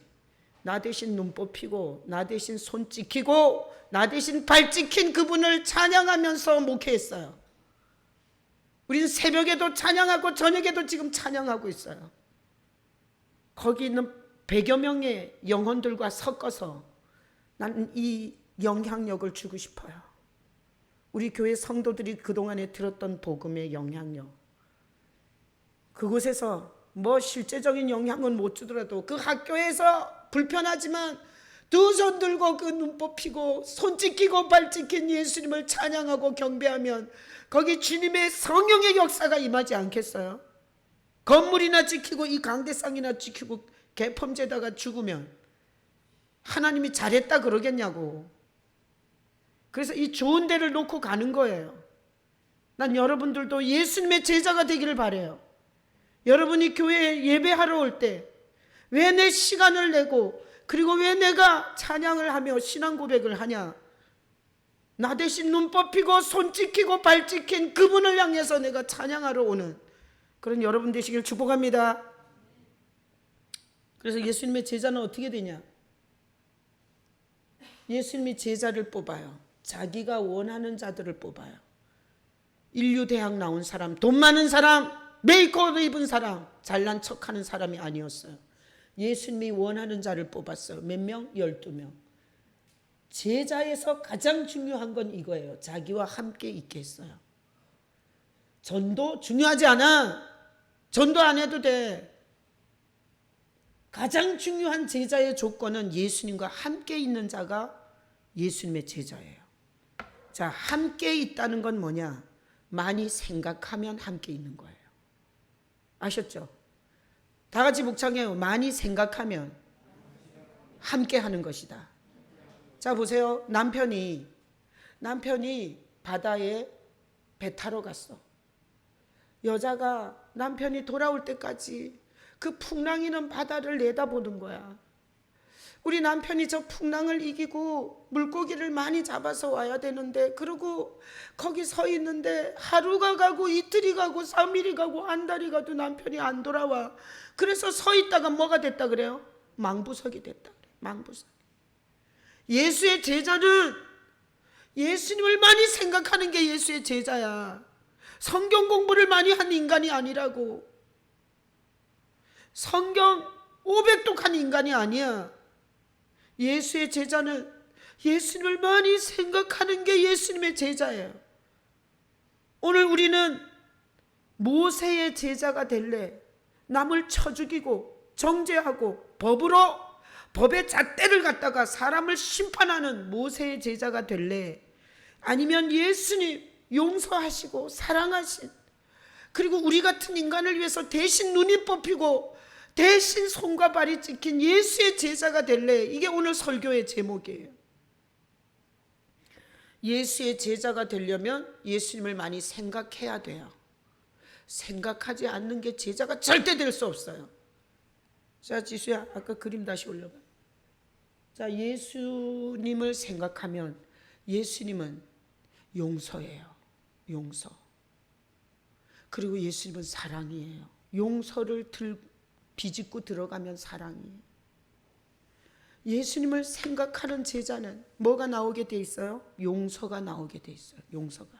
나 대신 눈 뽑히고 나 대신 손 찍히고 나 대신 발 찍힌 그분을 찬양하면서 목회했어요. 우리는 새벽에도 찬양하고 저녁에도 지금 찬양하고 있어요. 거기 있는 100여 명의 영혼들과 섞어서 나는 이 영향력을 주고 싶어요. 우리 교회 성도들이 그동안에 들었던 복음의 영향력, 그곳에서 뭐 실제적인 영향은 못 주더라도 그 학교에서 불편하지만 두 손 들고 그 눈 뽑히고 손 찢기고 발 찢긴 예수님을 찬양하고 경배하면 거기 주님의 성령의 역사가 임하지 않겠어요? 건물이나 지키고 이 강대상이나 지키고 개펌제다가 죽으면 하나님이 잘했다 그러겠냐고. 그래서 이 좋은 데를 놓고 가는 거예요. 난 여러분들도 예수님의 제자가 되기를 바라요. 여러분이 교회에 예배하러 올 때 왜 내 시간을 내고 그리고 왜 내가 찬양을 하며 신앙 고백을 하냐? 나 대신 눈 뽑히고 손 찍히고 발 찍힌 그분을 향해서 내가 찬양하러 오는 그런 여러분 되시길 축복합니다. 그래서 예수님의 제자는 어떻게 되냐? 예수님이 제자를 뽑아요. 자기가 원하는 자들을 뽑아요. 인류대학 나온 사람, 돈 많은 사람, 메이크업 입은 사람, 잘난 척하는 사람이 아니었어요. 예수님이 원하는 자를 뽑았어요. 몇 명? 12명. 제자에서 가장 중요한 건 이거예요. 자기와 함께 있게 했어요. 전도 중요하지 않아. 전도 안 해도 돼. 가장 중요한 제자의 조건은 예수님과 함께 있는 자가 예수님의 제자예요. 자, 함께 있다는 건 뭐냐? 많이 생각하면 함께 있는 거예요. 아셨죠? 다 같이 묵상해요. 많이 생각하면 함께 하는 것이다. 자, 보세요. 남편이 바다에 배 타러 갔어. 여자가 남편이 돌아올 때까지 그 풍랑이는 바다를 내다보는 거야. 우리 남편이 저 풍랑을 이기고 물고기를 많이 잡아서 와야 되는데, 그러고 거기 서 있는데 하루가 가고 이틀이 가고 3일이 가고 한 달이 가도 남편이 안 돌아와. 그래서 서 있다가 뭐가 됐다 그래요? 망부석이 됐다 그래. 망부석. 예수의 제자는 예수님을 많이 생각하는 게 예수의 제자야. 성경 공부를 많이 한 인간이 아니라고. 성경 500독 한 인간이 아니야. 예수의 제자는 예수님을 많이 생각하는 게 예수님의 제자예요. 오늘 우리는 모세의 제자가 될래? 남을 쳐 죽이고 정죄하고 법의 잣대를 갖다가 사람을 심판하는 모세의 제자가 될래? 아니면 예수님 용서하시고 사랑하신, 그리고 우리 같은 인간을 위해서 대신 눈이 뽑히고 대신 손과 발이 찍힌 예수의 제자가 될래? 이게 오늘 설교의 제목이에요. 예수의 제자가 되려면 예수님을 많이 생각해야 돼요. 생각하지 않는 게 제자가 절대 될 수 없어요. 자, 지수야, 아까 그림 다시 올려봐. 자, 예수님을 생각하면 예수님은 용서예요. 용서. 그리고 예수님은 사랑이에요. 용서를 비집고 들어가면 사랑이에요. 예수님을 생각하는 제자는 뭐가 나오게 돼 있어요? 용서가 나오게 돼 있어요. 용서가.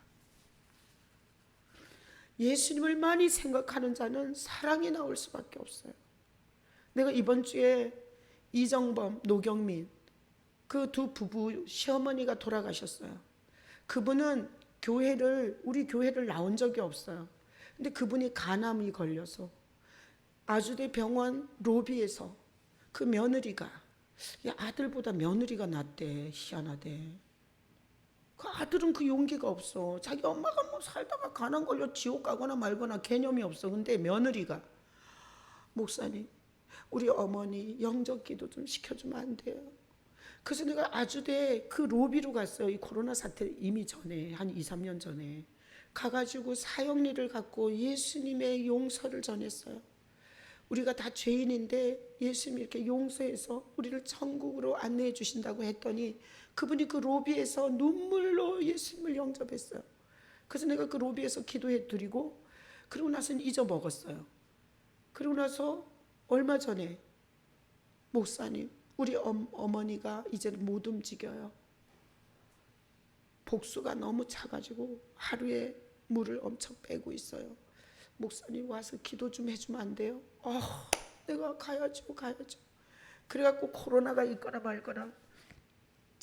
예수님을 많이 생각하는 자는 사랑이 나올 수밖에 없어요. 내가 이번 주에 이정범, 노경민 그 두 부부 시어머니가 돌아가셨어요. 그분은 우리 교회를 나온 적이 없어요. 근데 그분이 간암이 걸려서 아주대 병원 로비에서 그 며느리가, 아들보다 며느리가 낫대. 희한하대. 그 아들은 그 용기가 없어. 자기 엄마가 뭐 살다가 간암 걸려 지옥 가거나 말거나 개념이 없어. 근데 며느리가, 목사님 우리 어머니 영접기도 좀 시켜주면 안 돼요? 그래서 내가 아주대 그 로비로 갔어요. 이 코로나 사태 이미 전에, 한 2, 3년 전에 가가지고 사형리를 갖고 예수님의 용서를 전했어요. 우리가 다 죄인인데 예수님이 이렇게 용서해서 우리를 천국으로 안내해 주신다고 했더니 그분이 그 로비에서 눈물로 예수님을 영접했어요. 그래서 내가 그 로비에서 기도해 드리고, 그러고 나서는 잊어먹었어요. 그러고 나서 얼마 전에, 목사님 우리 어머니가 이제는 못 움직여요. 복수가 너무 차가지고 하루에 물을 엄청 빼고 있어요. 목사님 와서 기도 좀 해주면 안 돼요? 내가 가야죠. 그래갖고 코로나가 있거나 말거나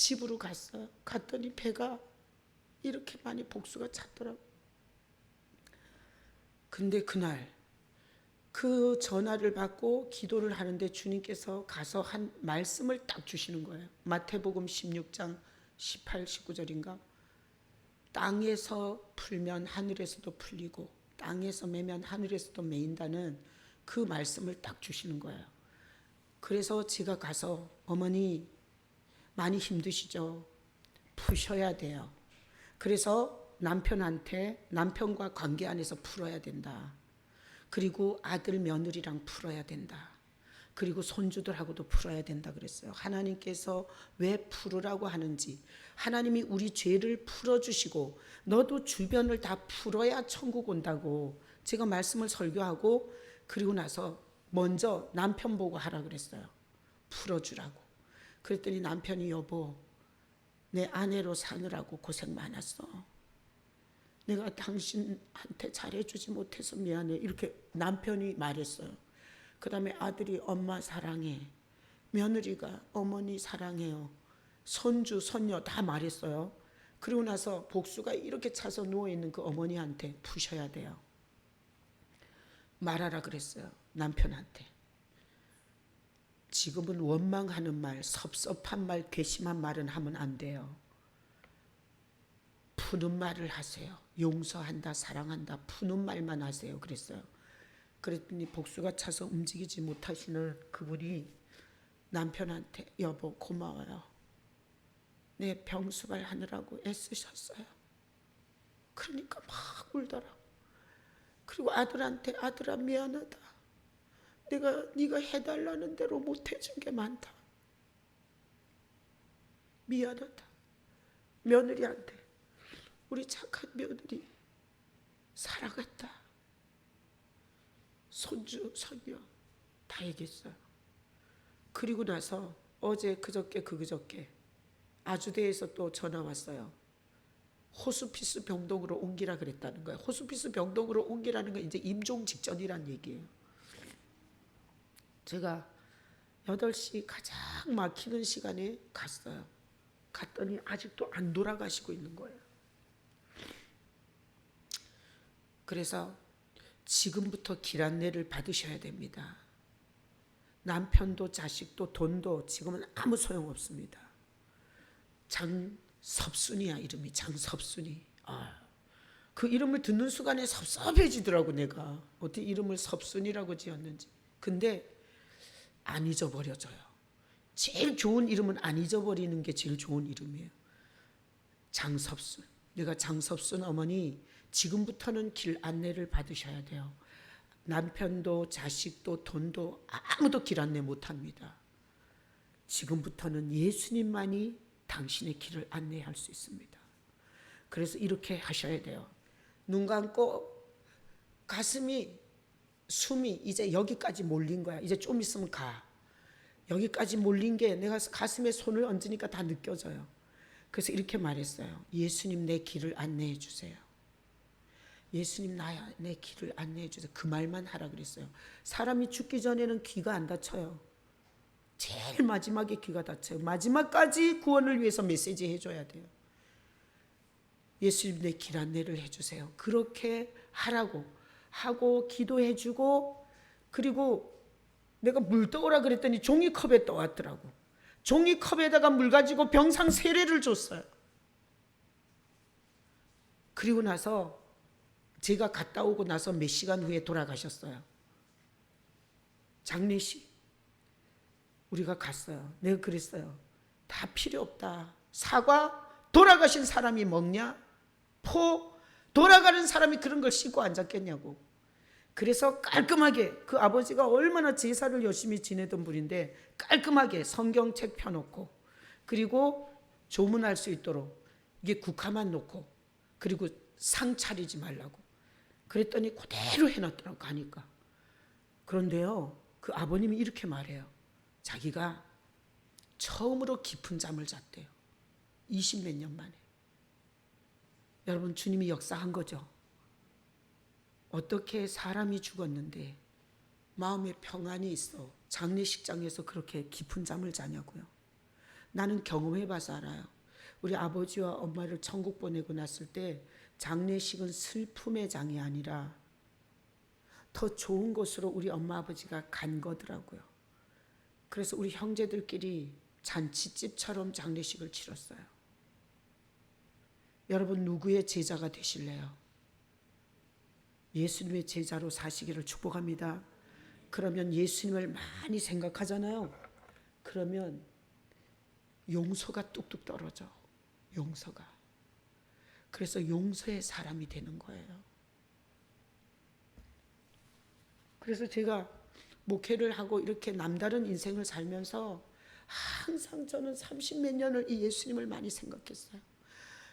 집으로 갔어요. 갔더니 배가 이렇게 많이 복수가 찼더라고. 근데 그날 그 전화를 받고 기도를 하는데 주님께서 가서 한 말씀을 딱 주시는 거예요. 마태복음 16장 18, 19절인가? 땅에서 풀면 하늘에서도 풀리고 땅에서 매면 하늘에서도 매인다는 그 말씀을 딱 주시는 거예요. 그래서 제가 가서 어머니 많이 힘드시죠? 푸셔야 돼요. 그래서 남편한테 남편과 관계 안에서 풀어야 된다. 그리고 아들 며느리랑 풀어야 된다. 그리고 손주들하고도 풀어야 된다 그랬어요. 하나님께서 왜 풀으라고 하는지, 하나님이 우리 죄를 풀어주시고 너도 주변을 다 풀어야 천국 온다고 제가 말씀을 설교하고, 그리고 나서 먼저 남편 보고 하라 그랬어요. 풀어주라고. 그랬더니 남편이 여보 내 아내로 사느라고 고생 많았어. 내가 당신한테 잘해주지 못해서 미안해. 이렇게 남편이 말했어요. 그 다음에 아들이 엄마 사랑해. 며느리가 어머니 사랑해요. 손주, 손녀 다 말했어요. 그리고 나서 복수가 이렇게 차서 누워있는 그 어머니한테 푸셔야 돼요. 말하라 그랬어요. 남편한테. 지금은 원망하는 말, 섭섭한 말, 괘씸한 말은 하면 안 돼요. 푸는 말을 하세요. 용서한다, 사랑한다, 푸는 말만 하세요. 그랬어요. 그랬더니 복수가 차서 움직이지 못하시는 그분이 남편한테 여보 고마워요. 내 병수발 하느라고 애쓰셨어요. 그러니까 막 울더라고. 그리고 아들한테 아들아 미안하다. 네가 해달라는 대로 못해준 게 많다. 미안하다. 며느리한테 우리 착한 며느리 사랑한다. 손주, 손녀 다 얘기했어요. 그리고 나서 어제 그저께 아주대에서 또 전화 왔어요. 호스피스 병동으로 옮기라 그랬다는 거예요. 호스피스 병동으로 옮기라는 건 이제 임종 직전이란 얘기예요. 제가 8시 가장 막히는 시간에 갔어요. 갔더니 아직도 안 돌아가시고 있는 거예요. 그래서 지금부터 길 안내를 받으셔야 됩니다. 남편도 자식도 돈도 지금은 아무 소용없습니다. 장섭순이야 이름이. 장섭순이. 그 이름을 듣는 순간에 섭섭해지더라고. 내가 어떻게 이름을 섭순이라고 지었는지. 근데 안 잊어버려져요. 제일 좋은 이름은 안 잊어버리는 게 제일 좋은 이름이에요. 장섭순. 내가 장섭순 어머니 지금부터는 길 안내를 받으셔야 돼요. 남편도 자식도 돈도 아무도 길 안내 못합니다. 지금부터는 예수님만이 당신의 길을 안내할 수 있습니다. 그래서 이렇게 하셔야 돼요. 눈 감고 숨이 이제 여기까지 몰린 거야. 이제 좀 있으면 가. 여기까지 몰린 게 내가 가슴에 손을 얹으니까 다 느껴져요. 그래서 이렇게 말했어요. 예수님 내 길을 안내해 주세요. 예수님 내 길을 안내해 주세요. 그 말만 하라 그랬어요. 사람이 죽기 전에는 귀가 안 닫혀요. 제일 마지막에 귀가 닫혀요. 마지막까지 구원을 위해서 메시지 해줘야 돼요. 예수님 내 길 안내를 해주세요. 그렇게 하라고 하고 기도해주고, 그리고 내가 물 떠오라 그랬더니 종이컵에 떠왔더라고. 종이컵에다가 물 가지고 병상 3레를 줬어요. 그리고 나서 제가 갔다 오고 나서 몇 시간 후에 돌아가셨어요. 장례식 우리가 갔어요. 내가 그랬어요. 다 필요 없다. 사과 돌아가신 사람이 먹냐? 포 돌아가는 사람이 그런 걸 씻고 앉았겠냐고. 그래서 깔끔하게, 그 아버지가 얼마나 제사를 열심히 지내던 분인데 깔끔하게 성경책 펴놓고, 그리고 조문할 수 있도록 이게 국화만 놓고, 그리고 상 차리지 말라고 그랬더니 그대로 해놨더라고. 가니까. 그런데요, 그 아버님이 이렇게 말해요. 자기가 처음으로 깊은 잠을 잤대요. 20몇 년 만에. 여러분, 주님이 역사한 거죠. 어떻게 사람이 죽었는데 마음에 평안이 있어 장례식장에서 그렇게 깊은 잠을 자냐고요. 나는 경험해봐서 알아요. 우리 아버지와 엄마를 천국 보내고 났을 때 장례식은 슬픔의 장이 아니라 더 좋은 곳으로 우리 엄마 아버지가 간 거더라고요. 그래서 우리 형제들끼리 잔치집처럼 장례식을 치렀어요. 여러분 누구의 제자가 되실래요? 예수님의 제자로 사시기를 축복합니다. 그러면 예수님을 많이 생각하잖아요. 그러면 용서가 뚝뚝 떨어져. 용서가. 그래서 용서의 사람이 되는 거예요. 그래서 제가 목회를 하고 이렇게 남다른 인생을 살면서 항상 저는 30몇 년을 이 예수님을 많이 생각했어요.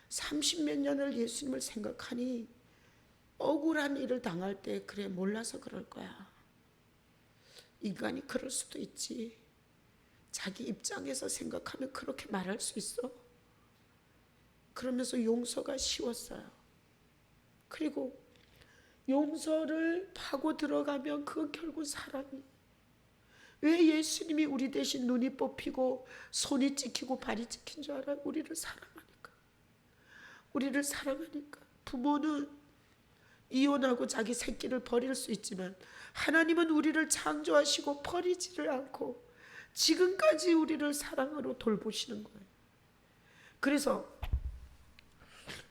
30몇 년을 예수님을 생각하니 억울한 일을 당할 때 그래 몰라서 그럴 거야. 인간이 그럴 수도 있지. 자기 입장에서 생각하면 그렇게 말할 수 있어. 그러면서 용서가 쉬웠어요. 그리고 용서를 파고 들어가면 그건 결국 사랑이에요. 왜 예수님이 우리 대신 눈이 뽑히고 손이 찍히고 발이 찍힌 줄 알아요? 우리를 사랑하니까. 우리를 사랑하니까. 부모는 이혼하고 자기 새끼를 버릴 수 있지만 하나님은 우리를 창조하시고 버리지를 않고 지금까지 우리를 사랑으로 돌보시는 거예요. 그래서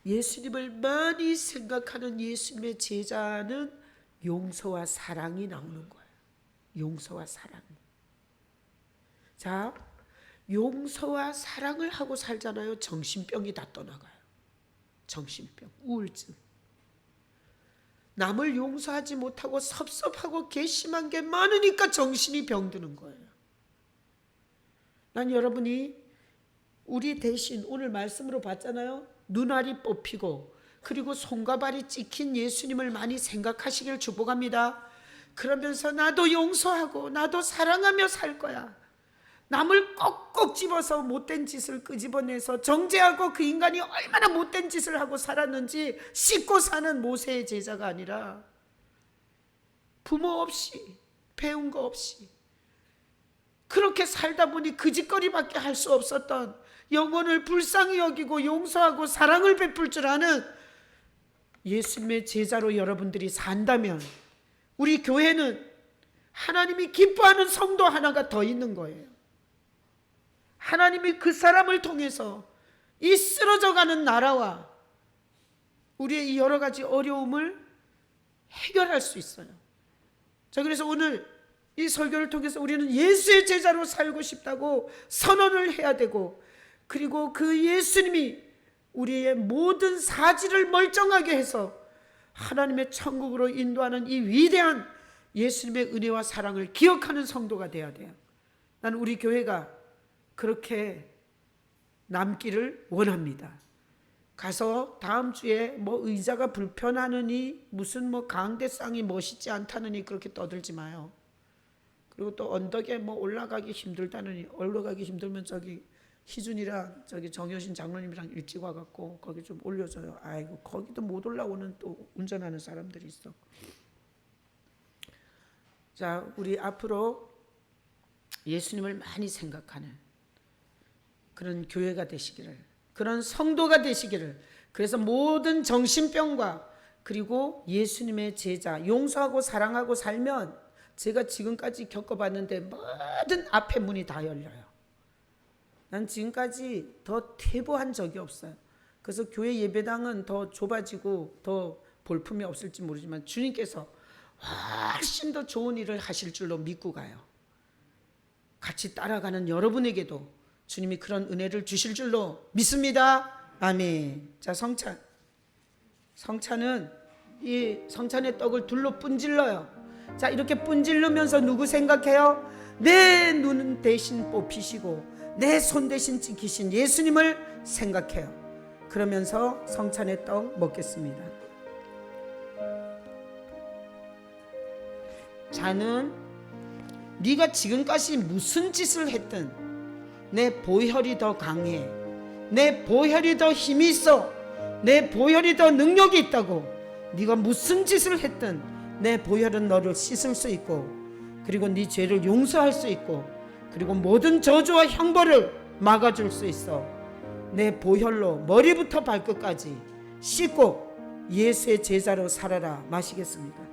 예수님을 많이 생각하는 예수님의 제자는 용서와 사랑이 나오는 거예요. 용서와 사랑. 자, 용서와 사랑을 하고 살잖아요. 정신병이 다 떠나가요. 정신병, 우울증. 남을 용서하지 못하고 섭섭하고 괘씸한 게 많으니까 정신이 병드는 거예요. 난 여러분이 우리 대신 오늘 말씀으로 봤잖아요. 눈알이 뽑히고 그리고 손과 발이 찍힌 예수님을 많이 생각하시길 축복합니다. 그러면서 나도 용서하고 나도 사랑하며 살 거야. 남을 꼭꼭 집어서 못된 짓을 끄집어내서 정죄하고 그 인간이 얼마나 못된 짓을 하고 살았는지 씻고 사는 모세의 제자가 아니라 부모 없이 배운 거 없이 그렇게 살다 보니 그 짓거리밖에 할 수 없었던 영혼을 불쌍히 여기고 용서하고 사랑을 베풀 줄 아는 예수님의 제자로 여러분들이 산다면 우리 교회는 하나님이 기뻐하는 성도 하나가 더 있는 거예요. 하나님이 그 사람을 통해서 이 쓰러져가는 나라와 우리의 이 여러 가지 어려움을 해결할 수 있어요. 자, 그래서 오늘 이 설교를 통해서 우리는 예수의 제자로 살고 싶다고 선언을 해야 되고, 그리고 그 예수님이 우리의 모든 사지를 멀쩡하게 해서 하나님의 천국으로 인도하는 이 위대한 예수님의 은혜와 사랑을 기억하는 성도가 되어야 돼요. 나는 우리 교회가 그렇게 남기를 원합니다. 가서 다음 주에 뭐 의자가 불편하느니 무슨 뭐 강대상이 멋있지 않다느니 그렇게 떠들지 마요. 그리고 또 언덕에 뭐 올라가기 힘들다느니, 올라가기 힘들면 저기 희준이랑 저기 정효신 장로님이랑 일찍 와갖고 거기 좀 올려줘요. 아이고 거기도 못 올라오는 또 운전하는 사람들이 있어. 자, 우리 앞으로 예수님을 많이 생각하는 그런 교회가 되시기를, 그런 성도가 되시기를, 그래서 모든 정신병과 그리고 예수님의 제자, 용서하고 사랑하고 살면 제가 지금까지 겪어봤는데 모든 앞에 문이 다 열려요. 난 지금까지 더 퇴보한 적이 없어요. 그래서 교회 예배당은 더 좁아지고 더 볼품이 없을지 모르지만 주님께서 훨씬 더 좋은 일을 하실 줄로 믿고 가요. 같이 따라가는 여러분에게도 주님이 그런 은혜를 주실 줄로 믿습니다. 아멘. 자, 성찬은 이 성찬의 떡을 둘로 분질러요. 자, 이렇게 분질르면서 누구 생각해요? 내 눈 대신 뽑히시고 내 손 대신 찍히신 예수님을 생각해요. 그러면서 성찬의 떡 먹겠습니다. 자는 네가 지금까지 무슨 짓을 했든 내 보혈이 더 강해, 내 보혈이 더 힘이 있어, 내 보혈이 더 능력이 있다고. 네가 무슨 짓을 했든 내 보혈은 너를 씻을 수 있고, 그리고 네 죄를 용서할 수 있고, 그리고 모든 저주와 형벌을 막아줄 수 있어. 내 보혈로 머리부터 발끝까지 씻고 예수의 제자로 살아라. 마시겠습니다.